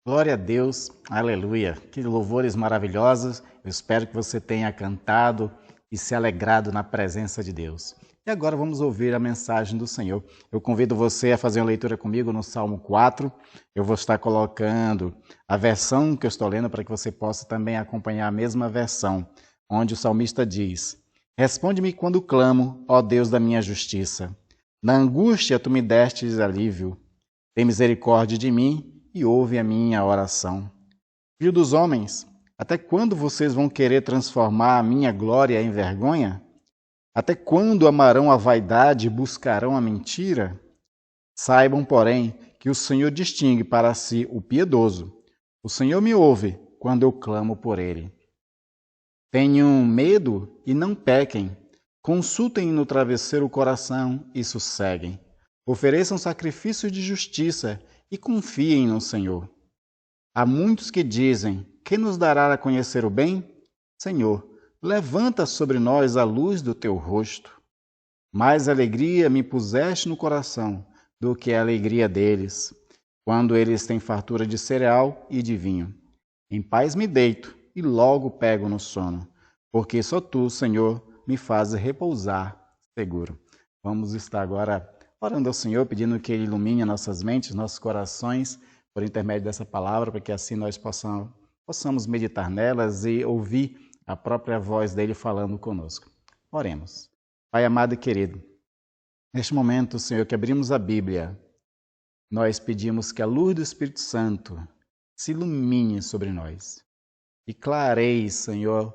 Glória a Deus, aleluia. Que louvores maravilhosos. Eu espero que você tenha cantado e se alegrado na presença de Deus. E agora vamos ouvir a mensagem do Senhor. Eu convido você a fazer uma leitura comigo no Salmo 4. Eu vou estar colocando a versão que eu estou lendo para que você possa também acompanhar a mesma versão, onde o salmista diz: Responde-me quando clamo, ó Deus da minha justiça. Na angústia tu me destes alívio. Tem misericórdia de mim e ouve a minha oração. Filho dos homens, até quando vocês vão querer transformar a minha glória em vergonha? Até quando amarão a vaidade e buscarão a mentira? Saibam, porém, que o Senhor distingue para si o piedoso. O Senhor me ouve quando eu clamo por ele. Tenham medo e não pequem. Consultem no travesseiro o coração e sosseguem. Ofereçam sacrifícios de justiça e confiem no Senhor. Há muitos que dizem: quem nos dará a conhecer o bem? Senhor, levanta sobre nós a luz do teu rosto. Mais alegria me puseste no coração do que a alegria deles, quando eles têm fartura de cereal e de vinho. Em paz me deito e logo pego no sono, porque só tu, Senhor, me fazes repousar seguro. Vamos estar agora orando ao Senhor, pedindo que Ele ilumine nossas mentes, nossos corações, por intermédio dessa palavra, para que assim nós possamos meditar nelas e ouvir a própria voz dEle falando conosco. Oremos. Pai amado e querido, neste momento, Senhor, que abrimos a Bíblia, nós pedimos que a luz do Espírito Santo se ilumine sobre nós e clareie, Senhor,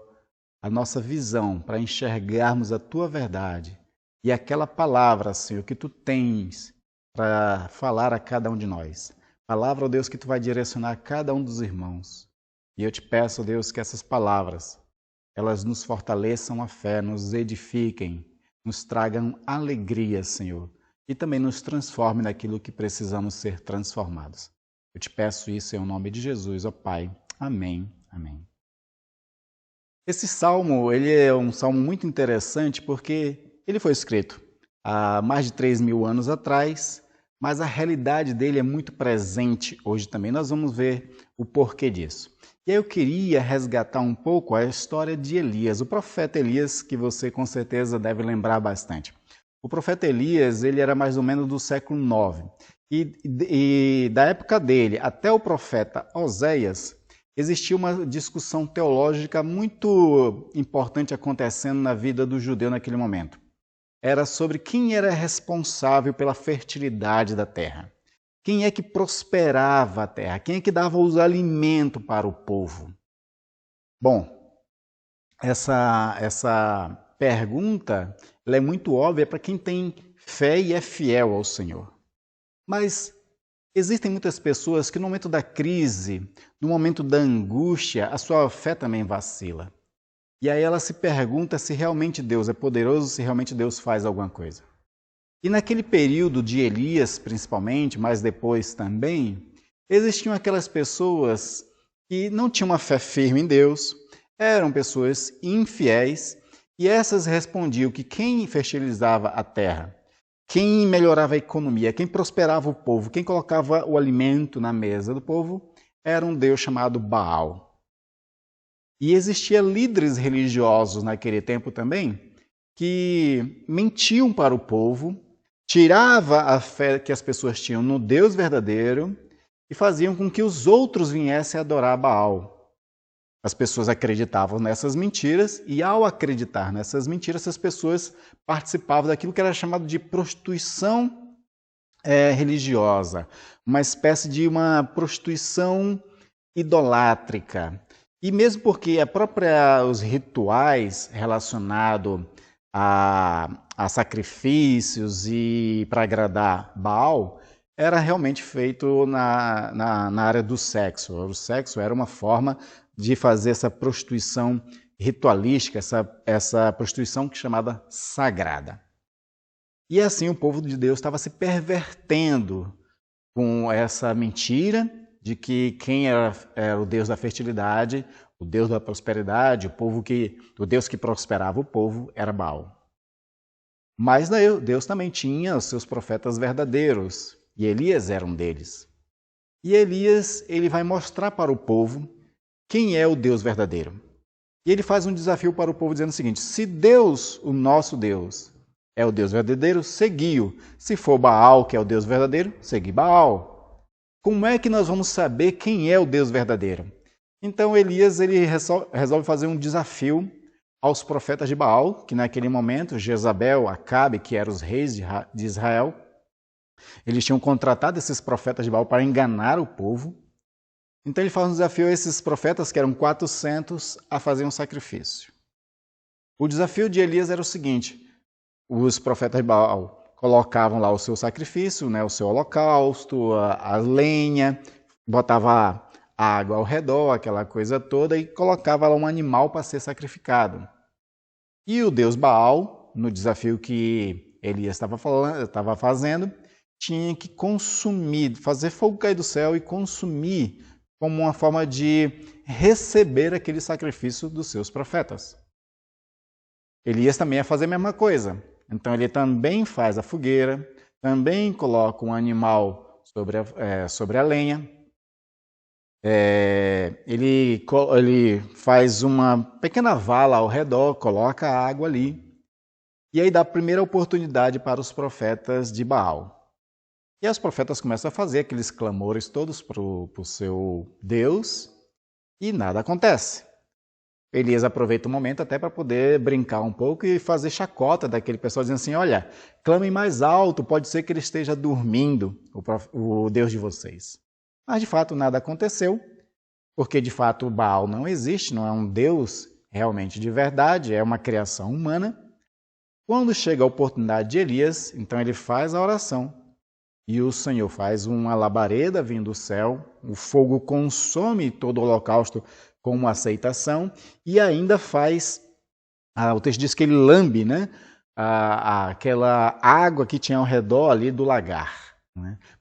a nossa visão para enxergarmos a Tua verdade e aquela palavra, Senhor, que Tu tens para falar a cada um de nós. Palavra, ó Deus, que Tu vai direcionar a cada um dos irmãos. E eu te peço, ó Deus, que essas palavras, elas nos fortaleçam a fé, nos edifiquem, nos tragam alegria, Senhor, e também nos transformem naquilo que precisamos ser transformados. Eu te peço isso em nome de Jesus, ó Pai. Amém. Amém. Esse salmo, ele é um salmo muito interessante porque ele foi escrito há mais de 3.000 anos atrás, mas a realidade dele é muito presente hoje também. Nós vamos ver o porquê disso. E aí eu queria resgatar um pouco a história de Elias, o profeta Elias, que você com certeza deve lembrar bastante. O profeta Elias, ele era mais ou menos do século IX. E da época dele até o profeta Oséias, existia uma discussão teológica muito importante acontecendo na vida do judeu naquele momento. Era sobre quem era responsável pela fertilidade da terra. Quem é que prosperava a terra? Quem é que dava os alimentos para o povo? Bom, essa pergunta ela é muito óbvia para quem tem fé e é fiel ao Senhor. Mas existem muitas pessoas que no momento da crise, no momento da angústia, a sua fé também vacila. E aí ela se pergunta se realmente Deus é poderoso, se realmente Deus faz alguma coisa. E naquele período de Elias, principalmente, mas depois também, existiam aquelas pessoas que não tinham uma fé firme em Deus, eram pessoas infiéis, e essas respondiam que quem fertilizava a terra, quem melhorava a economia, quem prosperava o povo, quem colocava o alimento na mesa do povo, era um deus chamado Baal. E existia líderes religiosos naquele tempo também que mentiam para o povo, tirava a fé que as pessoas tinham no Deus verdadeiro e faziam com que os outros viessem adorar Baal. As pessoas acreditavam nessas mentiras e, ao acreditar nessas mentiras, essas pessoas participavam daquilo que era chamado de prostituição religiosa, uma espécie de uma prostituição idolátrica. E mesmo porque os rituais relacionados a sacrifícios e para agradar Baal era realmente feito na área do sexo. O sexo era uma forma de fazer essa prostituição ritualística, essa prostituição que é chamada sagrada. E assim o povo de Deus estava se pervertendo com essa mentira de que quem era o Deus da fertilidade, o Deus da prosperidade, o Deus que prosperava o povo era Baal. Mas Deus também tinha os seus profetas verdadeiros, e Elias era um deles. E Elias, ele vai mostrar para o povo quem é o Deus verdadeiro. E ele faz um desafio para o povo dizendo o seguinte: se Deus, o nosso Deus, é o Deus verdadeiro, segui-o. Se for Baal, que é o Deus verdadeiro, segui Baal. Como é que nós vamos saber quem é o Deus verdadeiro? Então Elias ele resolve fazer um desafio aos profetas de Baal, que naquele momento Jezabel, Acabe, que eram os reis de Israel, eles tinham contratado esses profetas de Baal para enganar o povo. Então ele faz um desafio a esses profetas, que eram 400, a fazer um sacrifício. O desafio de Elias era o seguinte: os profetas de Baal colocavam lá o seu sacrifício, o seu holocausto, a lenha, botava água ao redor, aquela coisa toda, e colocava lá um animal para ser sacrificado. E o deus Baal, no desafio que Elias estava fazendo, tinha que consumir, fazer fogo cair do céu e consumir como uma forma de receber aquele sacrifício dos seus profetas. Elias também ia fazer a mesma coisa. Então ele também faz a fogueira, também coloca um animal sobre a lenha, ele faz uma pequena vala ao redor, coloca a água ali, e aí dá a primeira oportunidade para os profetas de Baal. E os profetas começam a fazer aqueles clamores todos para o seu Deus, e nada acontece. Elias aproveita o momento até para poder brincar um pouco e fazer chacota daquele pessoal, dizendo assim: olha, clamem mais alto, pode ser que ele esteja dormindo, o Deus de vocês. Mas de fato nada aconteceu, porque de fato Baal não existe, não é um Deus realmente de verdade, é uma criação humana. Quando chega a oportunidade de Elias, então ele faz a oração e o Senhor faz uma labareda vindo do céu, o fogo consome todo o holocausto com uma aceitação e ainda faz, o texto diz que ele lambe aquela água que tinha ao redor ali do lagar,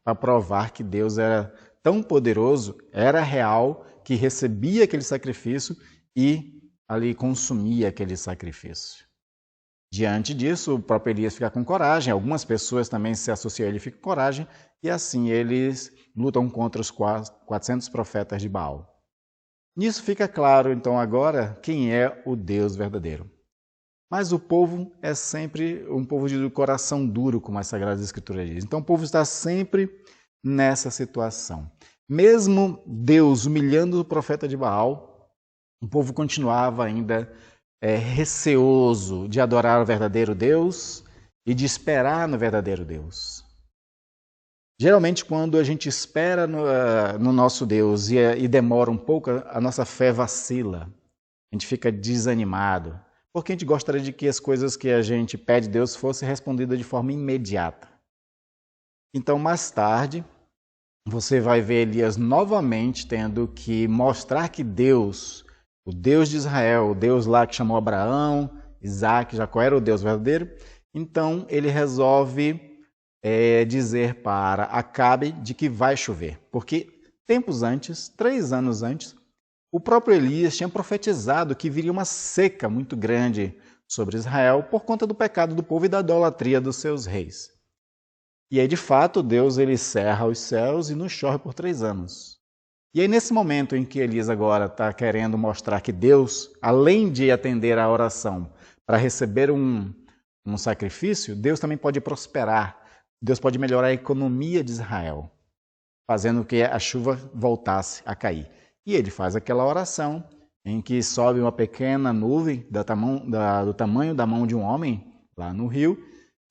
para provar que Deus era tão poderoso, era real, que recebia aquele sacrifício e ali consumia aquele sacrifício. Diante disso, o próprio Elias fica com coragem, algumas pessoas também se associam a ele e ficam com coragem, e assim eles lutam contra os 400 profetas de Baal. Nisso fica claro, então, agora, quem é o Deus verdadeiro. Mas o povo é sempre um povo de coração duro, como as Sagradas Escrituras dizem. Então o povo está sempre nessa situação. Mesmo Deus humilhando o profeta de Baal, o povo continuava ainda receoso de adorar o verdadeiro Deus e de esperar no verdadeiro Deus. Geralmente, quando a gente espera no nosso Deus e demora um pouco, a nossa fé vacila, a gente fica desanimado, porque a gente gostaria de que as coisas que a gente pede a Deus fossem respondidas de forma imediata. Então, mais tarde, você vai ver Elias novamente tendo que mostrar que Deus, o Deus de Israel, o Deus lá que chamou Abraão, Isaac, Jacó, era o Deus verdadeiro. Então ele resolve dizer para Acabe de que vai chover. Porque tempos antes, 3 anos antes, o próprio Elias tinha profetizado que viria uma seca muito grande sobre Israel por conta do pecado do povo e da idolatria dos seus reis. E aí, de fato, Deus ele cerra os céus e não chove por 3 anos. E aí, nesse momento em que Elias agora está querendo mostrar que Deus, além de atender à oração para receber um sacrifício, Deus também pode prosperar. Deus pode melhorar a economia de Israel, fazendo que a chuva voltasse a cair. E ele faz aquela oração em que sobe uma pequena nuvem do tamanho da mão de um homem lá no rio,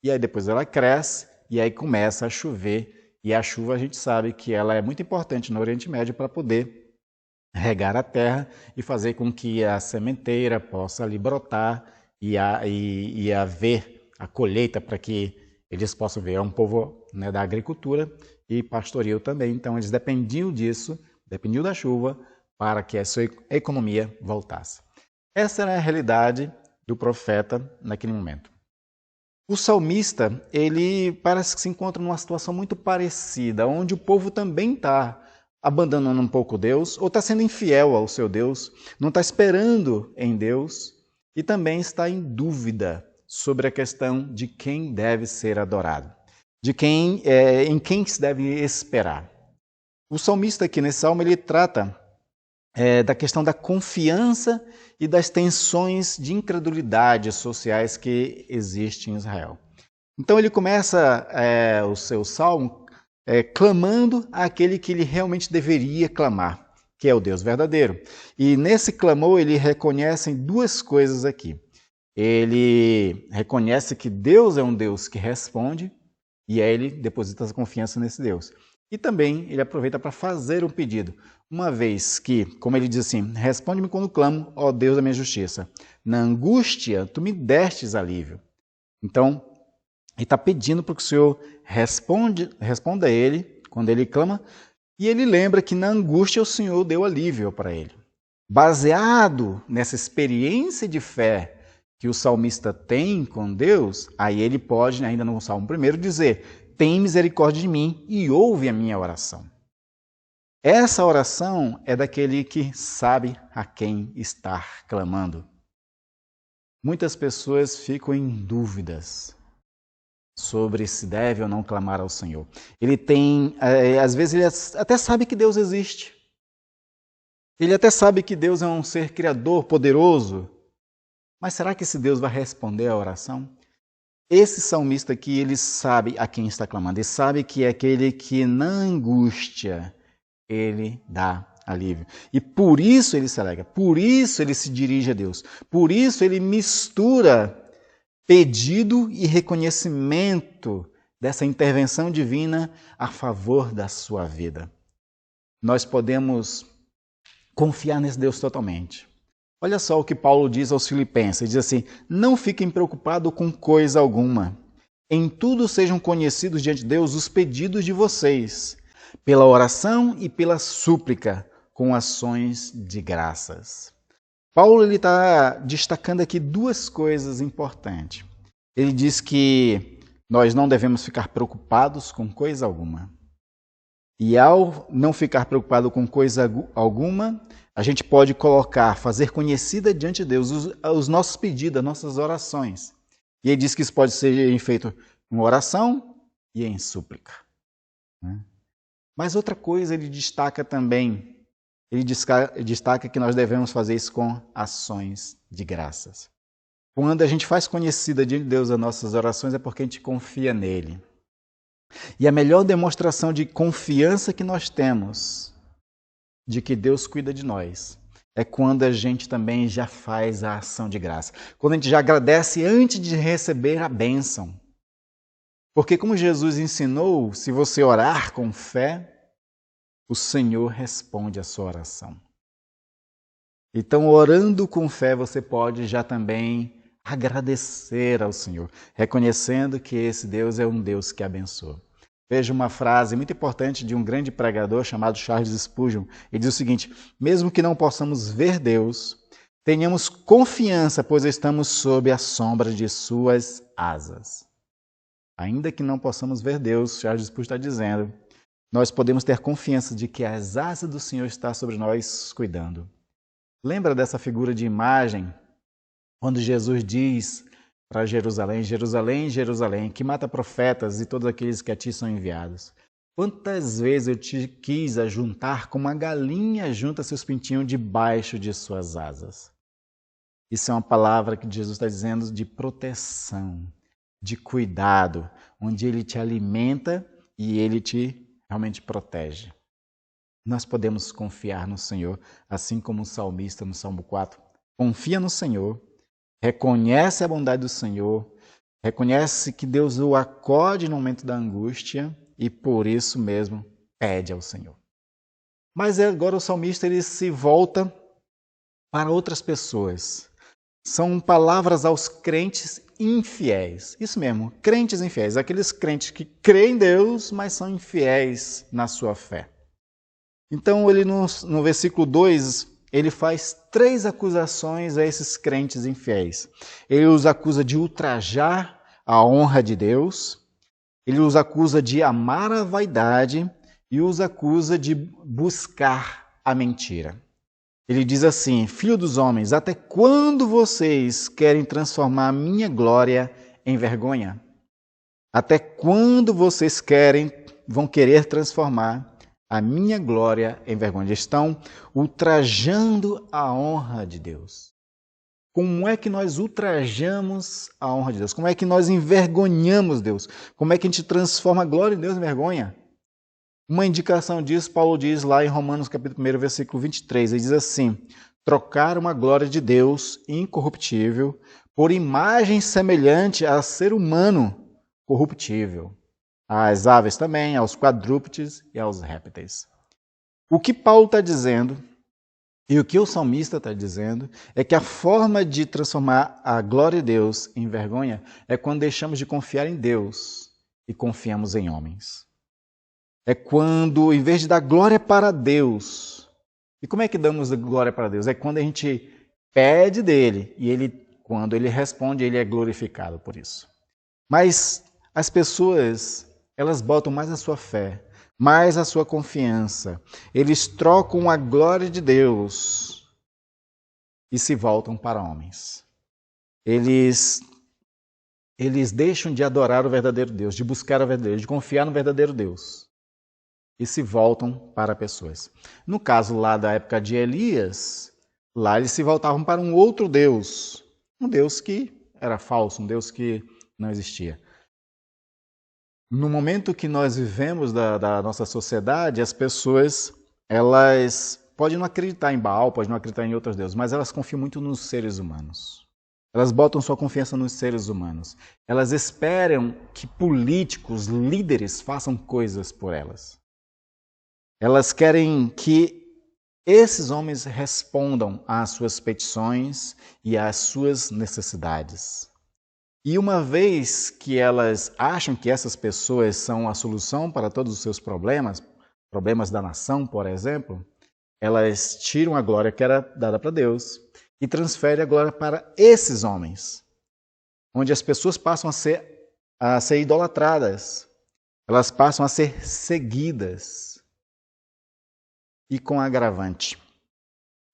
e aí depois ela cresce, e aí começa a chover, e a chuva a gente sabe que ela é muito importante no Oriente Médio para poder regar a terra e fazer com que a sementeira possa ali brotar e haver a colheita para que eles possam ver. É um povo da agricultura e pastoreio também, então eles dependiam disso, dependiam da chuva para que a sua economia voltasse. Essa era a realidade do profeta naquele momento. O salmista, ele parece que se encontra numa situação muito parecida, onde o povo também está abandonando um pouco Deus, ou está sendo infiel ao seu Deus, não está esperando em Deus, e também está em dúvida sobre a questão de quem deve ser adorado, em quem se deve esperar. O salmista aqui nesse salmo, ele trata da questão da confiança e das tensões de incredulidade sociais que existem em Israel. Então ele começa o seu salmo clamando àquele que ele realmente deveria clamar, que é o Deus verdadeiro. E nesse clamor ele reconhece duas coisas aqui. Ele reconhece que Deus é um Deus que responde, e aí ele deposita a confiança nesse Deus. E também ele aproveita para fazer um pedido, uma vez que, como ele diz assim, responde-me quando clamo, ó Deus da minha justiça. Na angústia, tu me destes alívio. Então, ele está pedindo para que o Senhor responda a ele, quando ele clama, e ele lembra que na angústia o Senhor deu alívio para ele. Baseado nessa experiência de fé que o salmista tem com Deus, aí ele pode, ainda no Salmo 1, dizer: tem misericórdia de mim e ouve a minha oração. Essa oração é daquele que sabe a quem está clamando. Muitas pessoas ficam em dúvidas sobre se deve ou não clamar ao Senhor. Ele tem, às vezes ele até sabe que Deus existe. Ele até sabe que Deus é um ser criador, poderoso. Mas será que esse Deus vai responder à oração? Esse salmista aqui, ele sabe a quem está clamando. Ele sabe que é aquele que na angústia ele dá alívio. E por isso ele se alegra, por isso ele se dirige a Deus. Por isso ele mistura pedido e reconhecimento dessa intervenção divina a favor da sua vida. Nós podemos confiar nesse Deus totalmente. Olha só o que Paulo diz aos Filipenses, ele diz assim: não fiquem preocupados com coisa alguma. Em tudo sejam conhecidos diante de Deus os pedidos de vocês, pela oração e pela súplica, com ações de graças. Paulo está destacando aqui duas coisas importantes. Ele diz que nós não devemos ficar preocupados com coisa alguma. E ao não ficar preocupado com coisa alguma, a gente pode fazer conhecida diante de Deus os nossos pedidos, as nossas orações. E ele diz que isso pode ser feito em oração e em súplica. Mas outra coisa ele destaca também. Ele destaca que nós devemos fazer isso com ações de graças. Quando a gente faz conhecida diante de Deus as nossas orações é porque a gente confia nele. E a melhor demonstração de confiança que nós temos de que Deus cuida de nós é quando a gente também já faz a ação de graça. Quando a gente já agradece antes de receber a bênção. Porque como Jesus ensinou, se você orar com fé, o Senhor responde a sua oração. Então, orando com fé, você pode já também agradecer ao Senhor, reconhecendo que esse Deus é um Deus que abençoa. Veja uma frase muito importante de um grande pregador chamado Charles Spurgeon. Ele diz o seguinte: mesmo que não possamos ver Deus, tenhamos confiança, pois estamos sob a sombra de suas asas. Ainda que não possamos ver Deus, Charles Spurgeon está dizendo, nós podemos ter confiança de que as asas do Senhor estão sobre nós cuidando. Lembra dessa figura de imagem, quando Jesus diz para Jerusalém, Jerusalém, Jerusalém, que mata profetas e todos aqueles que a ti são enviados. Quantas vezes eu te quis ajuntar como uma galinha junta seus pintinhos debaixo de suas asas. Isso é uma palavra que Jesus está dizendo de proteção, de cuidado, onde Ele te alimenta e Ele te realmente protege. Nós podemos confiar no Senhor, assim como o salmista no Salmo 4. Confia no Senhor, reconhece a bondade do Senhor, reconhece que Deus o acode no momento da angústia e por isso mesmo pede ao Senhor. Mas agora o salmista ele se volta para outras pessoas. São palavras aos crentes infiéis. Isso mesmo, crentes infiéis. Aqueles crentes que creem em Deus, mas são infiéis na sua fé. Então, ele no versículo 2, ele faz 3 acusações a esses crentes infiéis. Ele os acusa de ultrajar a honra de Deus, ele os acusa de amar a vaidade e os acusa de buscar a mentira. Ele diz assim: filho dos homens, até quando vocês querem transformar a minha glória em vergonha? Até quando vocês vão querer transformar a minha glória envergonha. Eles estão ultrajando a honra de Deus. Como é que nós ultrajamos a honra de Deus? Como é que nós envergonhamos Deus? Como é que a gente transforma a glória de Deus em vergonha? Uma indicação disso, Paulo diz lá em Romanos capítulo 1, versículo 23, ele diz assim: trocaram a glória de Deus incorruptível por imagem semelhante a ser humano corruptível, às aves também, aos quadrúpedes e aos répteis. O que Paulo está dizendo e o que o salmista está dizendo é que a forma de transformar a glória de Deus em vergonha é quando deixamos de confiar em Deus e confiamos em homens. É quando, em vez de dar glória para Deus, e como é que damos glória para Deus? É quando a gente pede dele e ele, quando ele responde, ele é glorificado por isso. Mas as pessoas, elas botam mais a sua fé, mais a sua confiança. Eles trocam a glória de Deus e se voltam para homens. Eles deixam de adorar o verdadeiro Deus, de buscar o verdadeiro, de confiar no verdadeiro Deus. E se voltam para pessoas. No caso lá da época de Elias, lá eles se voltavam para um outro Deus. Um Deus que era falso, um Deus que não existia. No momento que nós vivemos da nossa sociedade, as pessoas, elas podem não acreditar em Baal, podem não acreditar em outros deuses, mas elas confiam muito nos seres humanos. Elas botam sua confiança nos seres humanos. Elas esperam que políticos, líderes, façam coisas por elas. Elas querem que esses homens respondam às suas petições e às suas necessidades. E uma vez que elas acham que essas pessoas são a solução para todos os seus problemas, problemas da nação, por exemplo, elas tiram a glória que era dada para Deus e transferem a glória para esses homens, onde as pessoas passam a ser idolatradas, elas passam a ser seguidas. E com agravante.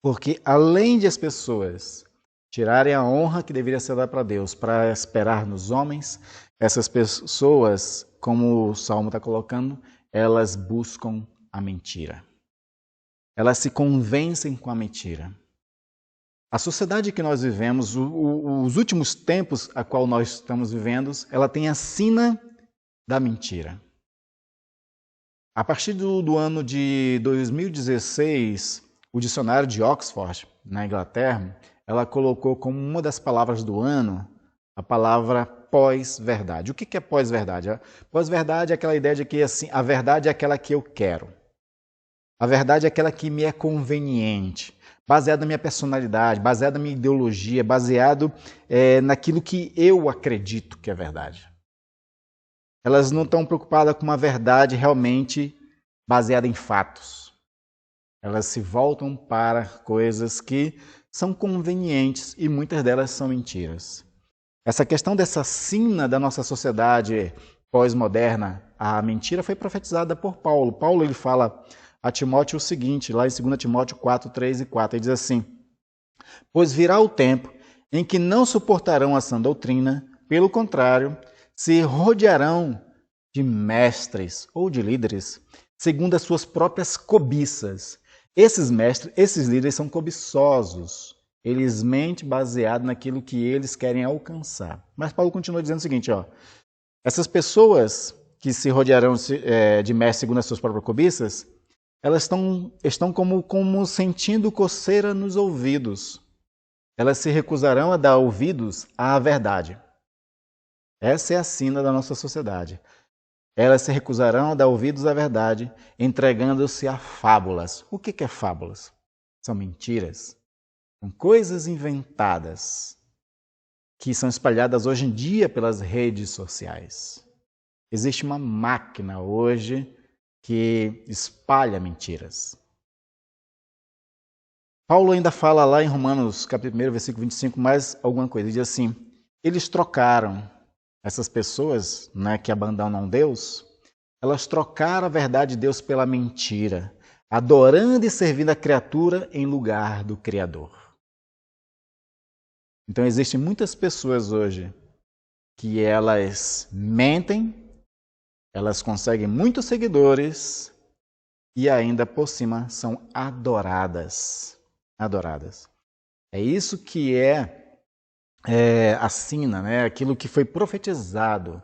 Porque além de as pessoas tirarem a honra que deveria ser dada para Deus para esperar nos homens, essas pessoas, como o Salmo está colocando, elas buscam a mentira. Elas se convencem com a mentira. A sociedade que nós vivemos, os últimos tempos a qual nós estamos vivendo, ela tem a sina da mentira. A partir do ano de 2016, o dicionário de Oxford, na Inglaterra, ela colocou como uma das palavras do ano a palavra pós-verdade. O que é pós-verdade? Pós-verdade é aquela ideia de que assim, a verdade é aquela que eu quero. A verdade é aquela que me é conveniente, baseada na minha personalidade, baseada na minha ideologia, baseado naquilo que eu acredito que é verdade. Elas não estão preocupadas com uma verdade realmente baseada em fatos. Elas se voltam para coisas que são convenientes e muitas delas são mentiras. Essa questão dessa sina da nossa sociedade pós-moderna, a mentira foi profetizada por Paulo. Paulo ele fala a Timóteo o seguinte, lá em 2 Timóteo 4, 3 e 4, ele diz assim: pois virá o tempo em que não suportarão a sã doutrina, pelo contrário, se rodearão de mestres ou de líderes, segundo as suas próprias cobiças. Esses mestres, esses líderes são cobiçosos. Eles mentem baseado naquilo que eles querem alcançar. Mas Paulo continua dizendo o seguinte, essas pessoas que se rodearão de mestres segundo as suas próprias cobiças, elas estão como sentindo coceira nos ouvidos. Elas se recusarão a dar ouvidos à verdade. Essa é a sina da nossa sociedade. Elas se recusarão a dar ouvidos à verdade, entregando-se a fábulas. O que é fábulas? São mentiras. São coisas inventadas que são espalhadas hoje em dia pelas redes sociais. Existe uma máquina hoje que espalha mentiras. Paulo ainda fala lá em Romanos, capítulo 1, versículo 25, mais alguma coisa. Ele diz assim, eles trocaram. Essas pessoas que abandonam Deus, elas trocaram a verdade de Deus pela mentira, adorando e servindo a criatura em lugar do Criador. Então existem muitas pessoas hoje que elas mentem, elas conseguem muitos seguidores e ainda por cima são adoradas. Adoradas. É isso que a sina, né? Aquilo que foi profetizado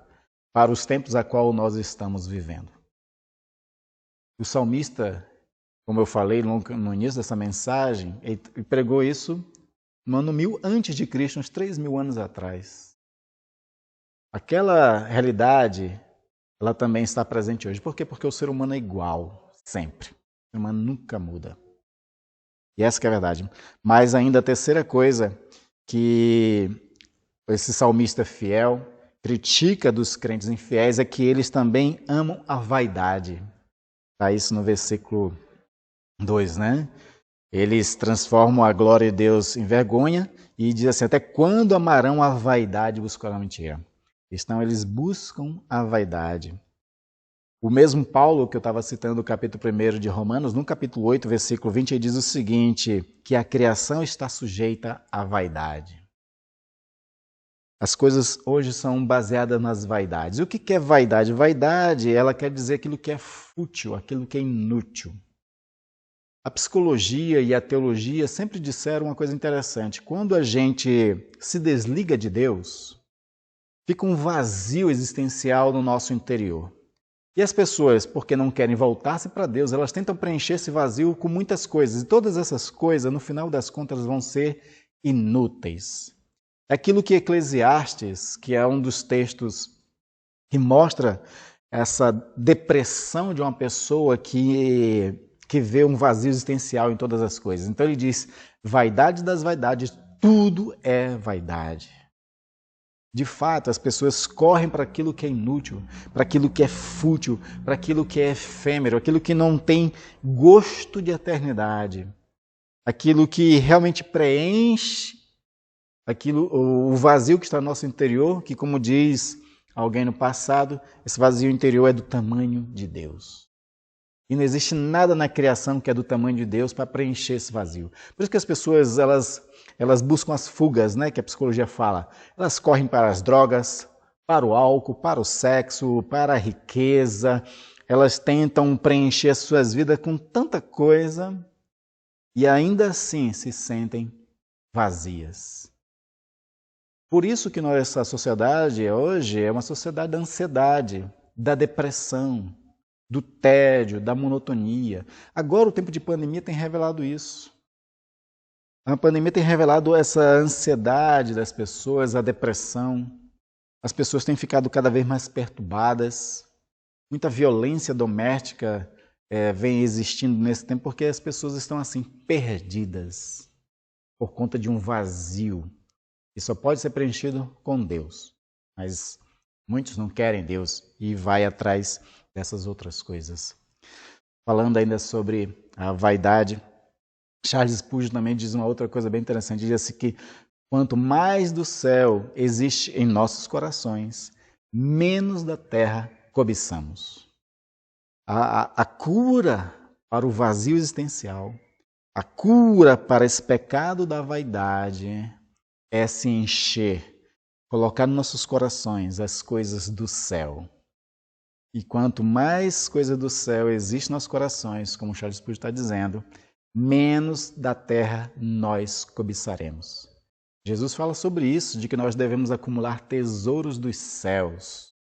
para os tempos a qual nós estamos vivendo. O salmista, como eu falei no início dessa mensagem, ele pregou isso no ano 1000 antes de Cristo, uns 3000 anos atrás. Aquela realidade, ela também está presente hoje. Por quê? Porque o ser humano é igual, sempre. O ser humano nunca muda. E essa que é a verdade. Mas ainda a terceira coisa que esse salmista fiel critica dos crentes infiéis é que eles também amam a vaidade. Está isso no versículo 2, né? Eles transformam a glória de Deus em vergonha e diz assim, até quando amarão a vaidade e buscarão a mentira? Então eles buscam a vaidade. O mesmo Paulo que eu estava citando no capítulo 1 de Romanos, no capítulo 8, versículo 20, ele diz o seguinte, que a criação está sujeita à vaidade. As coisas hoje são baseadas nas vaidades. O que é vaidade? Vaidade, ela quer dizer aquilo que é fútil, aquilo que é inútil. A psicologia e a teologia sempre disseram uma coisa interessante. Quando a gente se desliga de Deus, fica um vazio existencial no nosso interior. E as pessoas, porque não querem voltar-se para Deus, elas tentam preencher esse vazio com muitas coisas. E todas essas coisas, no final das contas, vão ser inúteis. Aquilo que Eclesiastes, que é um dos textos que mostra essa depressão de uma pessoa que vê um vazio existencial em todas as coisas. Então ele diz, vaidade das vaidades, tudo é vaidade. De fato, as pessoas correm para aquilo que é inútil, para aquilo que é fútil, para aquilo que é efêmero, aquilo que não tem gosto de eternidade, aquilo que realmente preenche o vazio que está no nosso interior, que, como diz alguém no passado, esse vazio interior é do tamanho de Deus. E não existe nada na criação que é do tamanho de Deus para preencher esse vazio. Por isso que as pessoas elas buscam as fugas, né, que a psicologia fala. Elas correm para as drogas, para o álcool, para o sexo, para a riqueza. Elas tentam preencher as suas vidas com tanta coisa e ainda assim se sentem vazias. Por isso que nossa sociedade hoje é uma sociedade da ansiedade, da depressão, do tédio, da monotonia. Agora o tempo de pandemia tem revelado isso. A pandemia tem revelado essa ansiedade das pessoas, a depressão. As pessoas têm ficado cada vez mais perturbadas. Muita violência doméstica vem existindo nesse tempo porque as pessoas estão assim perdidas por conta de um vazio que só pode ser preenchido com Deus. Mas muitos não querem Deus e vai atrás dessas outras coisas. Falando ainda sobre a vaidade, Charles Spurgeon também diz uma outra coisa bem interessante. Diz assim que quanto mais do céu existe em nossos corações, menos da terra cobiçamos. A cura para o vazio existencial, a cura para esse pecado da vaidade é se encher, colocar nos nossos corações as coisas do céu. E quanto mais coisa do céu existe nos nossos corações, como Charles Spurgeon está dizendo, menos da terra nós cobiçaremos. Jesus fala sobre isso, de que nós devemos acumular tesouros dos céus,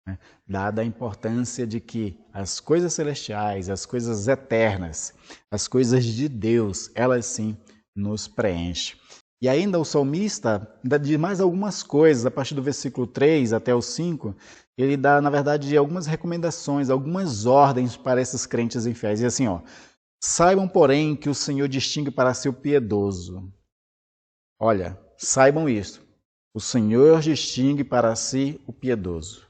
né? Dada a importância de que as coisas celestiais, as coisas eternas, as coisas de Deus, elas sim nos preenchem. E ainda o salmista dá de mais algumas coisas, a partir do versículo 3 até o 5, ele dá, na verdade, algumas recomendações, algumas ordens para esses crentes infiéis. E assim, saibam, porém, que o Senhor distingue para si o piedoso. Olha, saibam isto. O Senhor distingue para si o piedoso.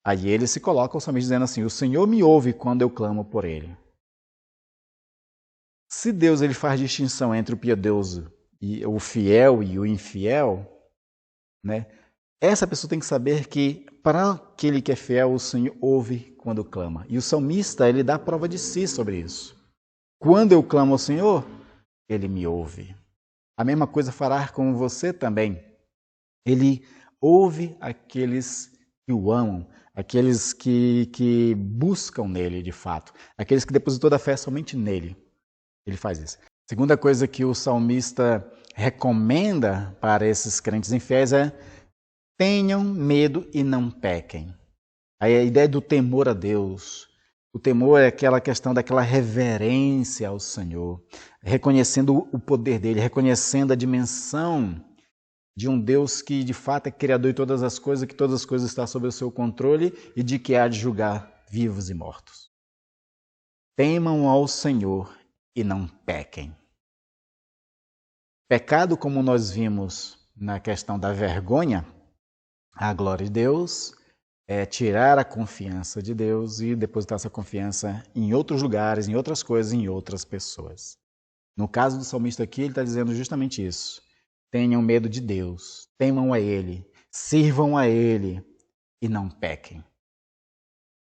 Aí ele se coloca, o salmista, dizendo assim, o Senhor me ouve quando eu clamo por ele. Se Deus ele faz distinção entre o piedoso e o fiel e o infiel, né? Essa pessoa tem que saber que para aquele que é fiel, o Senhor ouve quando clama. E o salmista, ele dá prova de si sobre isso. Quando eu clamo ao Senhor, ele me ouve. A mesma coisa fará com você também. Ele ouve aqueles que o amam, aqueles que buscam nele de fato, aqueles que depositam toda a fé somente nele. Ele faz isso. Segunda coisa que o salmista recomenda para esses crentes infiéis é: tenham medo e não pequem. Aí a ideia do temor a Deus. O temor é aquela questão daquela reverência ao Senhor, reconhecendo o poder dele, reconhecendo a dimensão de um Deus que de fato é criador de todas as coisas, que todas as coisas estão sob o seu controle e de que há de julgar vivos e mortos. Temam ao Senhor e não pequem. Pecado, como nós vimos na questão da vergonha, a glória de Deus é tirar a confiança de Deus e depositar essa confiança em outros lugares, em outras coisas, em outras pessoas. No caso do salmista aqui, ele está dizendo justamente isso. Tenham medo de Deus, temam a Ele, sirvam a Ele e não pequem,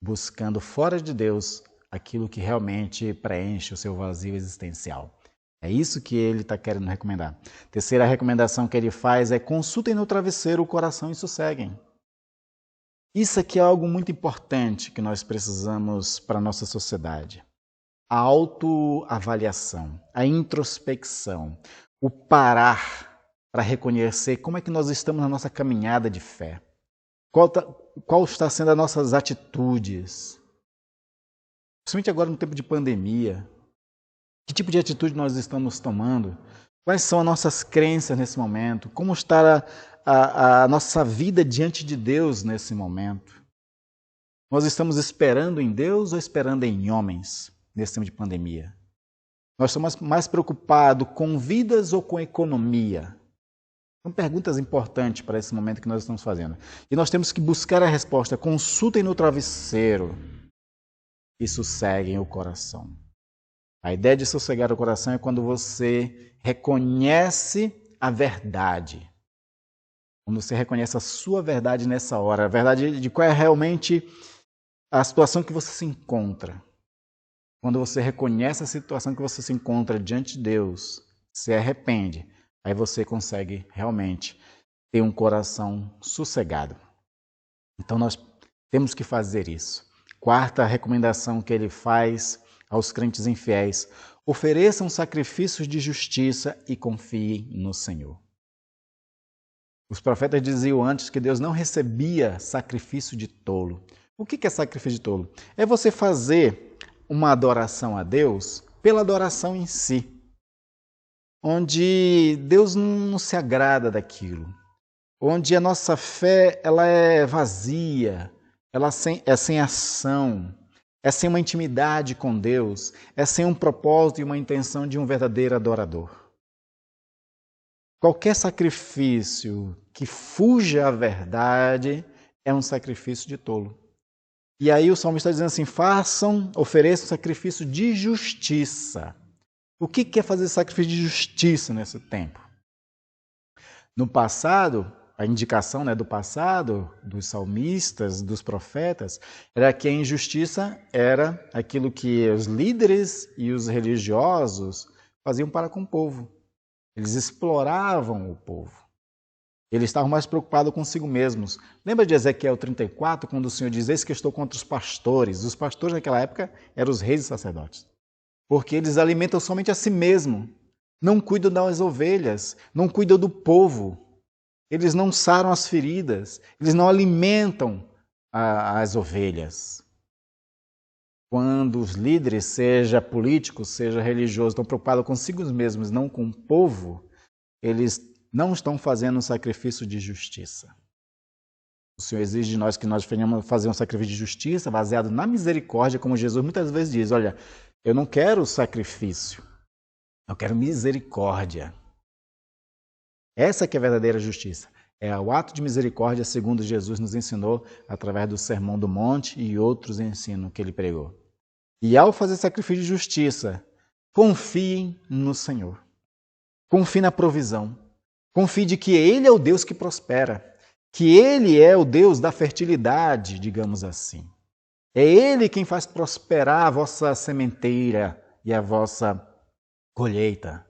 buscando fora de Deus aquilo que realmente preenche o seu vazio existencial. É isso que ele está querendo recomendar. Terceira recomendação que ele faz é: consultem no travesseiro o coração e sosseguem. Isso aqui é algo muito importante que nós precisamos para a nossa sociedade. A autoavaliação, a introspecção, o parar para reconhecer como é que nós estamos na nossa caminhada de fé. Qual está sendo as nossas atitudes? Principalmente agora no tempo de pandemia. Que tipo de atitude nós estamos tomando? Quais são as nossas crenças nesse momento? Como está a nossa vida diante de Deus nesse momento? Nós estamos esperando em Deus ou esperando em homens nesse tempo de pandemia? Nós estamos mais preocupados com vidas ou com economia? São perguntas importantes para esse momento que nós estamos fazendo. E nós temos que buscar a resposta. Consultem no travesseiro e sosseguem o coração. A ideia de sossegar o coração é quando você reconhece a verdade. Quando você reconhece a sua verdade nessa hora, a verdade de qual é realmente a situação que você se encontra. Quando você reconhece a situação que você se encontra diante de Deus, se arrepende, aí você consegue realmente ter um coração sossegado. Então nós temos que fazer isso. Quarta recomendação que ele faz aos crentes infiéis: ofereçam sacrifícios de justiça e confiem no Senhor. Os profetas diziam antes que Deus não recebia sacrifício de tolo. O que é sacrifício de tolo? É você fazer uma adoração a Deus pela adoração em si, onde Deus não se agrada daquilo, onde a nossa fé ela é vazia, ela é sem ação, é sem uma intimidade com Deus, é sem um propósito e uma intenção de um verdadeiro adorador. Qualquer sacrifício que fuja à verdade é um sacrifício de tolo. E aí o salmista está dizendo assim: ofereçam sacrifício de justiça. O que é fazer sacrifício de justiça nesse tempo? No passado, a indicação do passado, dos salmistas, dos profetas, era que a injustiça era aquilo que os líderes e os religiosos faziam para com o povo. Eles exploravam o povo. Eles estavam mais preocupados consigo mesmos. Lembra de Ezequiel 34, quando o Senhor diz: eis que estou contra os pastores? Os pastores naquela época eram os reis e sacerdotes. Porque eles alimentam somente a si mesmos. Não cuidam das ovelhas, não cuidam do povo. Eles não saram as feridas, eles não alimentam as ovelhas. Quando os líderes, seja políticos, seja religiosos, estão preocupados consigo mesmos, não com o povo, eles não estão fazendo um sacrifício de justiça. O Senhor exige de nós que nós venhamos fazer um sacrifício de justiça baseado na misericórdia, como Jesus muitas vezes diz: olha, eu não quero sacrifício, eu quero misericórdia. Essa que é a verdadeira justiça. É o ato de misericórdia, segundo Jesus nos ensinou através do Sermão do Monte e outros ensinos que ele pregou. E ao fazer sacrifício de justiça, confiem no Senhor. Confie na provisão. Confie de que Ele é o Deus que prospera. Que Ele é o Deus da fertilidade, digamos assim. É Ele quem faz prosperar a vossa sementeira e a vossa colheita.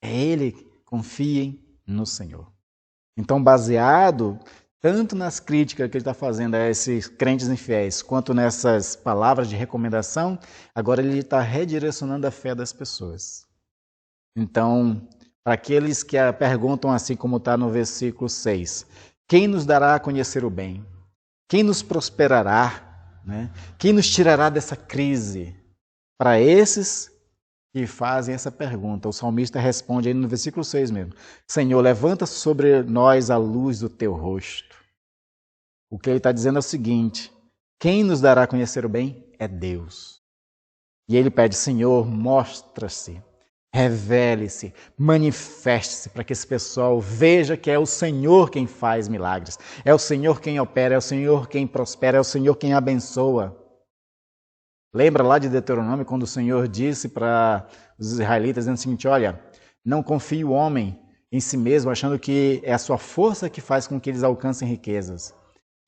É Ele. Confiem no Senhor. Então, baseado tanto nas críticas que ele está fazendo a esses crentes infiéis, quanto nessas palavras de recomendação, agora ele está redirecionando a fé das pessoas. Então, para aqueles que perguntam assim como está no versículo 6, quem nos dará a conhecer o bem? Quem nos prosperará? Né? Quem nos tirará dessa crise? Para esses que fazem essa pergunta, o salmista responde aí no versículo 6 mesmo: Senhor, levanta sobre nós a luz do teu rosto. O que ele está dizendo é o seguinte: quem nos dará a conhecer o bem é Deus. E ele pede: Senhor, mostra-se, revele-se, manifeste-se, para que esse pessoal veja que é o Senhor quem faz milagres, é o Senhor quem opera, é o Senhor quem prospera, é o Senhor quem abençoa. Lembra lá de Deuteronômio, quando o Senhor disse para os israelitas, dizendo o seguinte: olha, não confie o homem em si mesmo, achando que é a sua força que faz com que eles alcancem riquezas.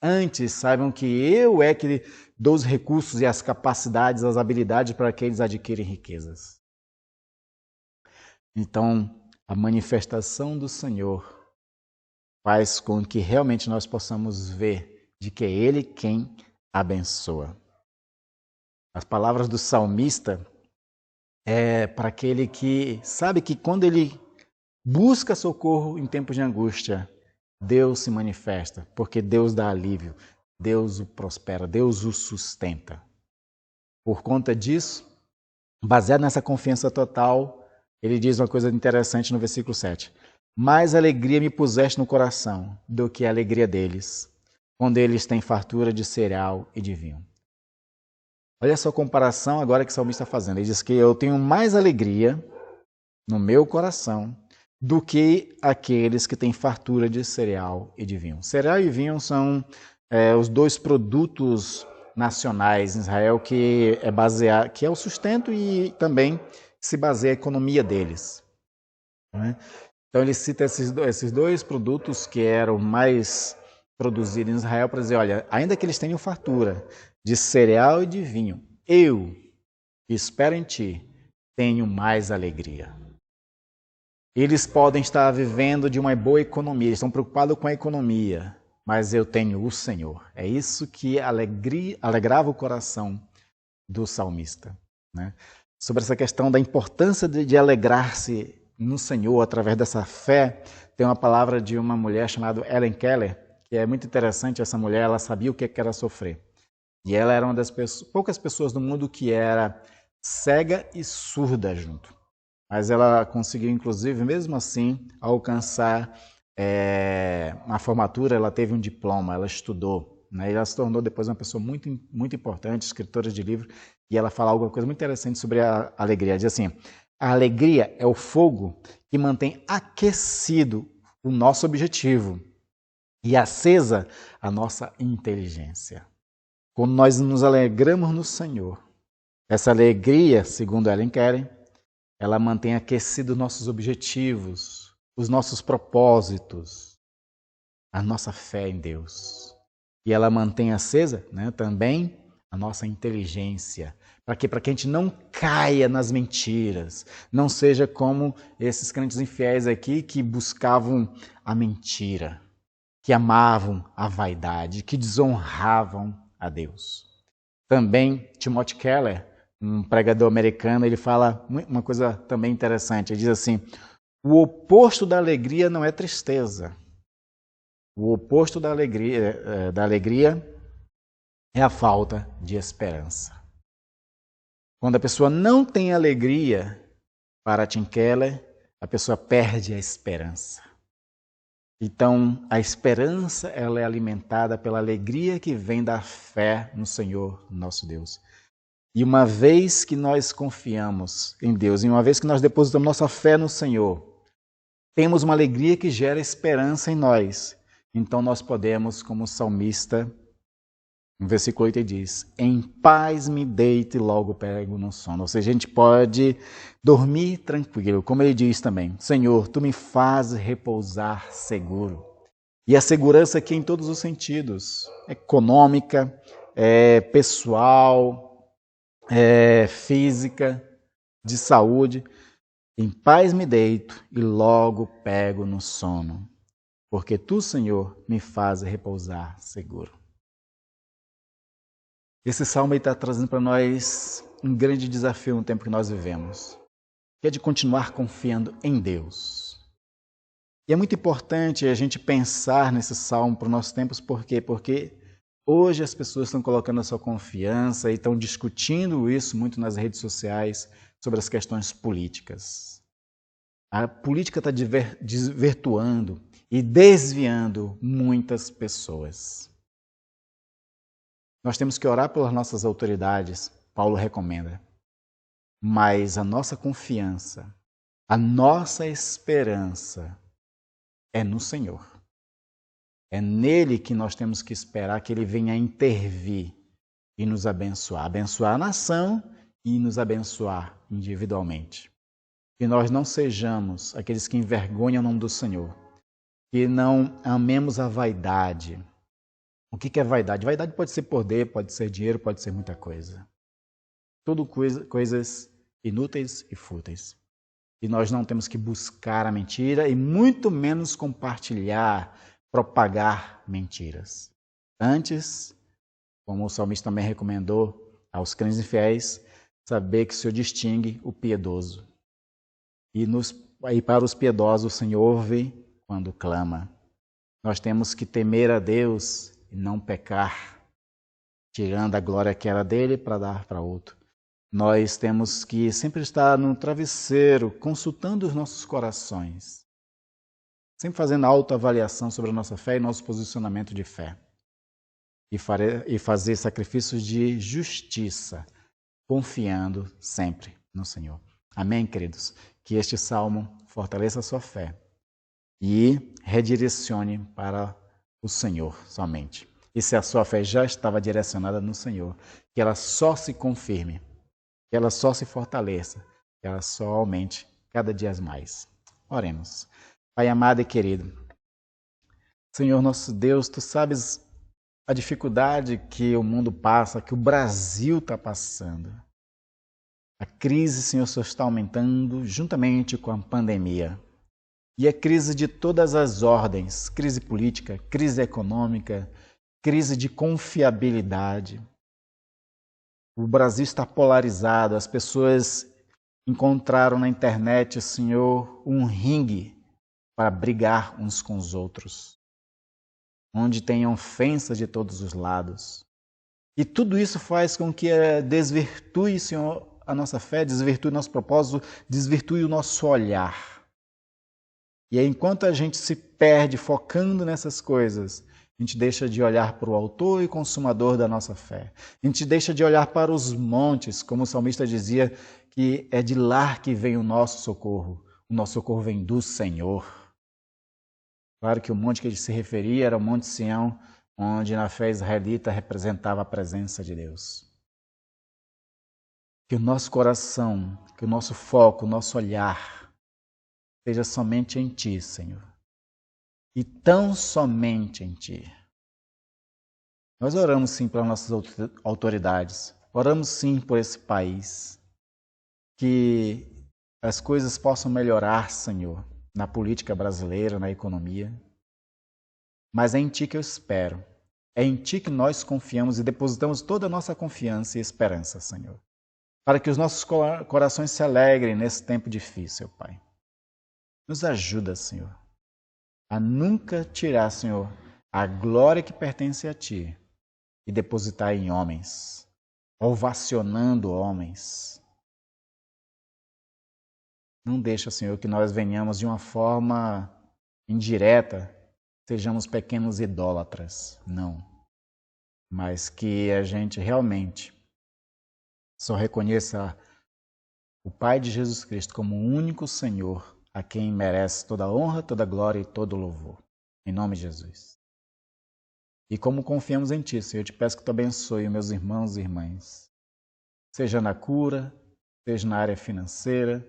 Antes, saibam que eu é que dou os recursos e as capacidades, as habilidades para que eles adquirem riquezas. Então, a manifestação do Senhor faz com que realmente nós possamos ver de que é Ele quem abençoa. As palavras do salmista é para aquele que sabe que quando ele busca socorro em tempos de angústia, Deus se manifesta, porque Deus dá alívio, Deus o prospera, Deus o sustenta. Por conta disso, baseado nessa confiança total, ele diz uma coisa interessante no versículo 7. Mais alegria me puseste no coração do que a alegria deles, quando eles têm fartura de cereal e de vinho. Olha só a comparação agora que o salmista está fazendo. Ele diz que eu tenho mais alegria no meu coração do que aqueles que têm fartura de cereal e de vinho. Cereal e vinho são os dois produtos nacionais em Israel que é o sustento e também se baseia a economia deles. Né? Então ele cita esses dois produtos que eram mais produzidos em Israel para dizer, olha, ainda que eles tenham fartura de cereal e de vinho, eu, que espero em ti, tenho mais alegria. Eles podem estar vivendo de uma boa economia, eles estão preocupados com a economia, mas eu tenho o Senhor. É isso que alegrava o coração do salmista. Né? Sobre essa questão da importância de alegrar-se no Senhor através dessa fé, tem uma palavra de uma mulher chamada Helen Keller, que é muito interessante. Essa mulher, ela sabia o que era sofrer. E ela era uma das poucas pessoas no mundo que era cega e surda junto. Mas ela conseguiu, inclusive, mesmo assim, alcançar uma formatura. Ela teve um diploma, ela estudou. Né? E ela se tornou depois uma pessoa muito, muito importante, escritora de livros. E ela fala alguma coisa muito interessante sobre a alegria. Ela diz assim, a alegria é o fogo que mantém aquecido o nosso objetivo e acesa a nossa inteligência. Quando nós nos alegramos no Senhor, essa alegria, segundo Helen Keller, ela mantém aquecidos nossos objetivos, os nossos propósitos, a nossa fé em Deus. E ela mantém acesa, né, também a nossa inteligência. Para quê? Para que a gente não caia nas mentiras, não seja como esses crentes infiéis aqui que buscavam a mentira, que amavam a vaidade, que desonravam a Deus. Também Timothy Keller, um pregador americano, ele fala uma coisa também interessante. Ele diz assim, o oposto da alegria não é tristeza. O oposto da alegria é a falta de esperança. Quando a pessoa não tem alegria, para Tim Keller, a pessoa perde a esperança. Então, a esperança ela é alimentada pela alegria que vem da fé no Senhor, nosso Deus. E uma vez que nós confiamos em Deus, e uma vez que nós depositamos nossa fé no Senhor, temos uma alegria que gera esperança em nós. Então nós podemos, como o salmista, no versículo 8 ele diz, em paz me deito e logo pego no sono. Ou seja, a gente pode dormir tranquilo. Como ele diz também, Senhor, Tu me fazes repousar seguro. E a segurança aqui em todos os sentidos. Econômica, pessoal, física, de saúde. Em paz me deito e logo pego no sono. porque tu, Senhor, me fazes repousar seguro. Esse salmo está trazendo para nós um grande desafio no tempo que nós vivemos, que é de continuar confiando em Deus. E é muito importante a gente pensar nesse salmo para os nossos tempos, por quê? Porque hoje as pessoas estão colocando a sua confiança e estão discutindo isso muito nas redes sociais sobre as questões políticas. A política está desvirtuando e desviando muitas pessoas. Nós temos que orar pelas nossas autoridades, Paulo recomenda. Mas a nossa confiança, a nossa esperança é no Senhor. É nele que nós temos que esperar que ele venha intervir e nos abençoar. Abençoar a nação e nos abençoar individualmente. Que nós não sejamos aqueles que envergonham o nome do Senhor. Que não amemos a vaidade. O que é vaidade? Vaidade pode ser poder, pode ser dinheiro, pode ser muita coisa. Tudo coisas inúteis e fúteis. E nós não temos que buscar a mentira e muito menos compartilhar, propagar mentiras. Antes, como o salmista também recomendou aos crentes infiéis, saber que o Senhor distingue o piedoso. E para os piedosos o Senhor ouve quando clama. Nós temos que temer a Deus e não pecar, tirando a glória que era dele para dar para outro. Nós temos que sempre estar no travesseiro, consultando os nossos corações, sempre fazendo autoavaliação sobre a nossa fé e nosso posicionamento de fé. E fazer sacrifícios de justiça, confiando sempre no Senhor. Amém, queridos? Que este salmo fortaleça a sua fé e redirecione para o Senhor somente. E se a sua fé já estava direcionada no Senhor, que ela só se confirme, que ela só se fortaleça, que ela só aumente cada dia mais. Oremos. Pai amado e querido, Senhor nosso Deus, Tu sabes a dificuldade que o mundo passa, que o Brasil está passando. A crise, Senhor, só está aumentando juntamente com a pandemia. E é crise de todas as ordens, crise política, crise econômica, crise de confiabilidade. O Brasil está polarizado, as pessoas encontraram na internet, Senhor, um ringue para brigar uns com os outros, onde tem ofensa de todos os lados. E tudo isso faz com que desvirtue, Senhor, a nossa fé, desvirtue nosso propósito, desvirtue o nosso olhar. E aí, enquanto a gente se perde focando nessas coisas, a gente deixa de olhar para o autor e consumador da nossa fé. A gente deixa de olhar para os montes, como o salmista dizia, que é de lá que vem o nosso socorro. O nosso socorro vem do Senhor. Claro que o monte que ele se referia era o Monte Sião, onde na fé israelita representava a presença de Deus. Que o nosso coração, que o nosso foco, o nosso olhar seja somente em Ti, Senhor. E tão somente em Ti. Nós oramos sim pelas nossas autoridades, oramos sim por esse país, que as coisas possam melhorar, Senhor, na política brasileira, na economia. Mas é em Ti que eu espero, é em Ti que nós confiamos e depositamos toda a nossa confiança e esperança, Senhor, para que os nossos corações se alegrem nesse tempo difícil, Pai. Nos ajuda, Senhor, a nunca tirar, Senhor, a glória que pertence a Ti e depositar em homens, ovacionando homens. Não deixa, Senhor, que nós venhamos de uma forma indireta, sejamos pequenos idólatras, não. Mas que a gente realmente só reconheça o Pai de Jesus Cristo como o único Senhor, a quem merece toda a honra, toda a glória e todo o louvor. Em nome de Jesus. E como confiamos em Ti, Senhor, eu te peço que Tu abençoe meus irmãos e irmãs. Seja na cura, seja na área financeira,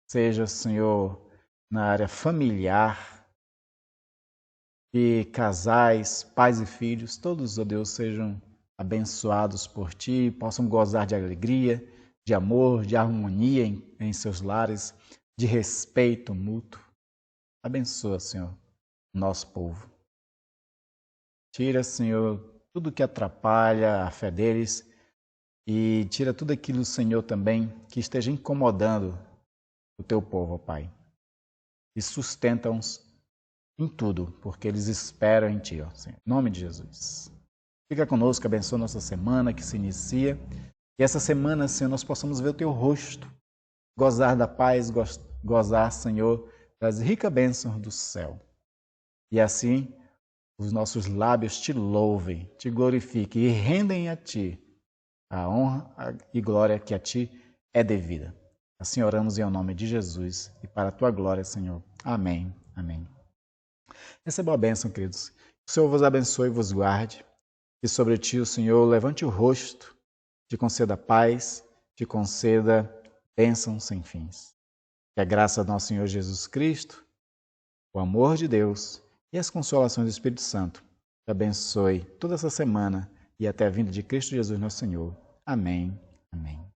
seja, Senhor, na área familiar. Que casais, pais e filhos, todos, ó Deus, sejam abençoados por Ti, possam gozar de alegria, de amor, de harmonia em seus lares, de respeito mútuo. Abençoa, Senhor, nosso povo. Tira, Senhor, tudo que atrapalha a fé deles e tira tudo aquilo, Senhor, também que esteja incomodando o teu povo, ó Pai. E sustenta-os em tudo, porque eles esperam em Ti, ó Senhor. Em nome de Jesus. Fica conosco, abençoa nossa semana que se inicia. E essa semana, Senhor, nós possamos ver o Teu rosto, gozar da paz, gozar, Senhor, das ricas bênçãos do céu. E assim, os nossos lábios Te louvem, Te glorifiquem e rendem a Ti a honra e glória que a Ti é devida. Assim oramos em nome de Jesus e para a Tua glória, Senhor. Amém. Amém. Receba a bênção, queridos. Que o Senhor vos abençoe e vos guarde. Que sobre ti o Senhor levante o rosto, te conceda paz, te conceda bênçãos sem fins. Que a graça do nosso Senhor Jesus Cristo, o amor de Deus e as consolações do Espírito Santo te abençoe toda essa semana e até a vinda de Cristo Jesus nosso Senhor. Amém. Amém.